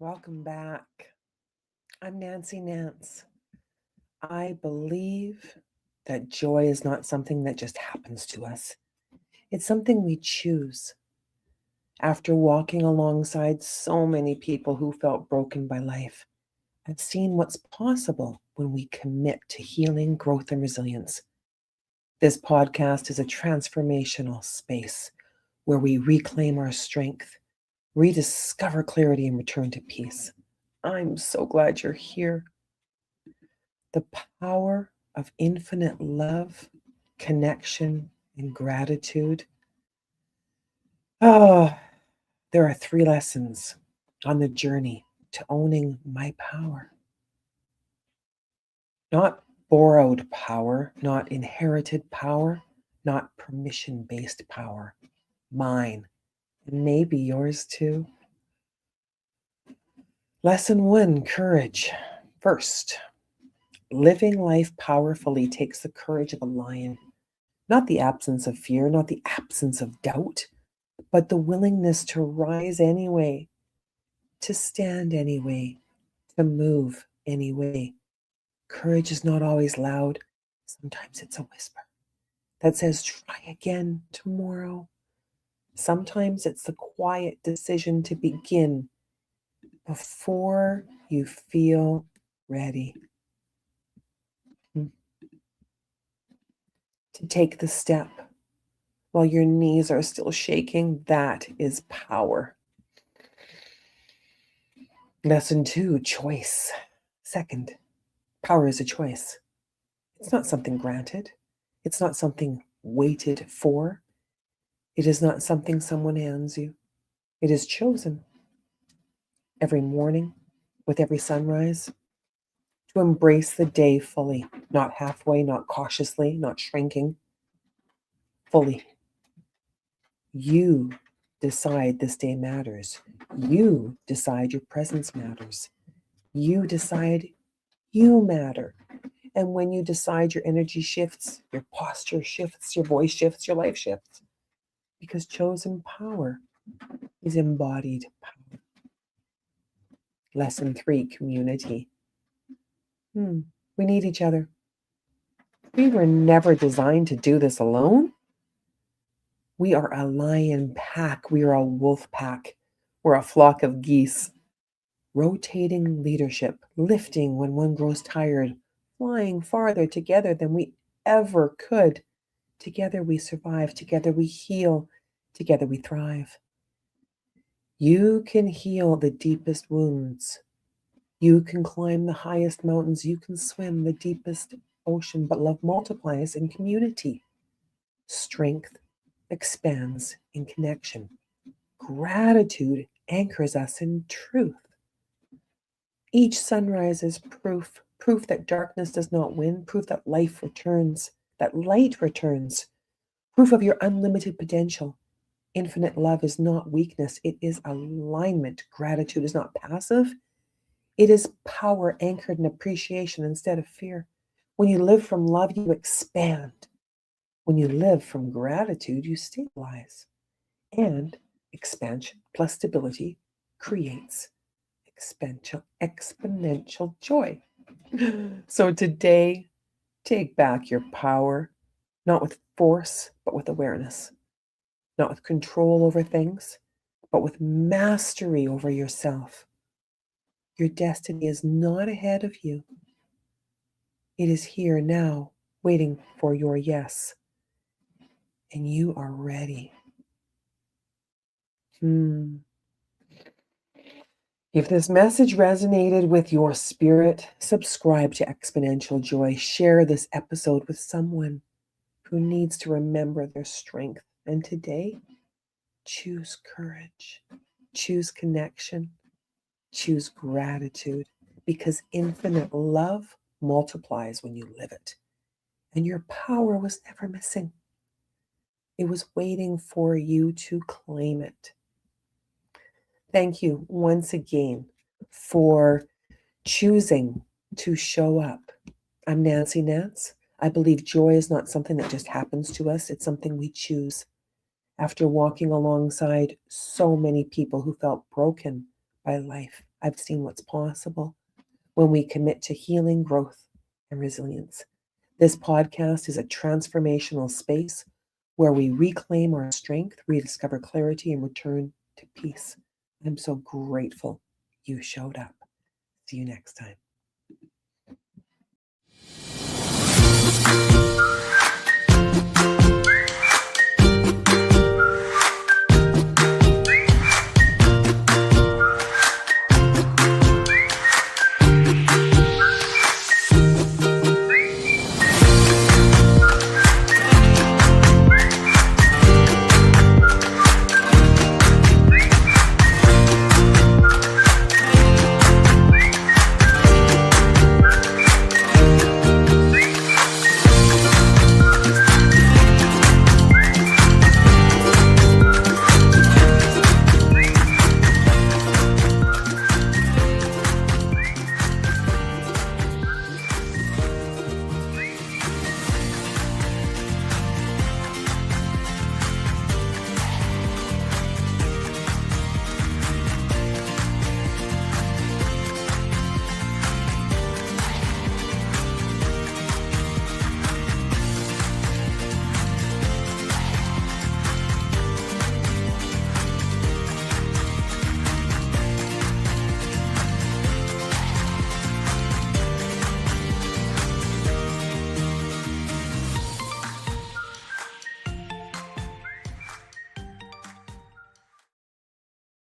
Welcome back. I'm Nancy Nance. I believe that joy is not something that just happens to us, it's something we choose. After walking alongside so many people who felt broken by life, I've seen what's possible when we commit to healing, growth, and resilience. This podcast is a transformational space where we reclaim our strength, rediscover clarity, and return to peace. I'm so glad you're here. The power of infinite love, connection, and gratitude. Oh, there are 3 lessons on the journey to owning my power. Not borrowed power, not inherited power, not permission based power. Mine, and maybe yours too. Lesson 1, courage. First, living life powerfully takes the courage of a lion. Not the absence of fear, not the absence of doubt, but the willingness to rise anyway, to stand anyway, to move anyway. Courage is not always loud. Sometimes it's a whisper that says, try again tomorrow. Sometimes it's the quiet decision to begin before you feel ready. To take the step while your knees are still shaking, that is power. Lesson 2, choice. Second, power is a choice. It's not something granted. It's not something waited for. It is not something someone hands you. It is chosen every morning, with every sunrise, to embrace the day fully, not halfway, not cautiously, not shrinking, fully. You decide this day matters. You decide your presence matters. You decide you matter. And when you decide, your energy shifts, your posture shifts, your voice shifts, your life shifts. Because chosen power is embodied power. Lesson 3, community. We need each other. We were never designed to do this alone. We are a lion pack. We are a wolf pack. We're a flock of geese. Rotating leadership, lifting when one grows tired, flying farther together than we ever could. Together we survive. Together we heal. Together we thrive. You can heal the deepest wounds. You can climb the highest mountains. You can swim the deepest ocean, but love multiplies in community. Strength expands in connection. Gratitude anchors us in truth. Each sunrise is proof that darkness does not win, proof that life returns, that light returns, proof of your unlimited potential. Infinite love is not weakness, it is alignment. Gratitude is not passive, it is power anchored in appreciation instead of fear. When you live from love, you expand. When you live from gratitude, you stabilize. And expansion plus stability creates exponential joy. So today, take back your power, not with force, but with awareness. Not with control over things, but with mastery over yourself. Your destiny is not ahead of you. It is here now, waiting for your yes. And you are ready. If this message resonated with your spirit, subscribe to Exponential Joy. Share this episode with someone who needs to remember their strength. And today, choose courage, choose connection, choose gratitude, because infinite love multiplies when you live it. And your power was never missing. It was waiting for you to claim it. Thank you once again for choosing to show up. I'm Nancy Nance. I believe joy is not something that just happens to us. It's something we choose. After walking alongside so many people who felt broken by life, I've seen what's possible when we commit to healing, growth, and resilience. This podcast is a transformational space where we reclaim our strength, rediscover clarity, and return to peace. I'm so grateful you showed up. See you next time.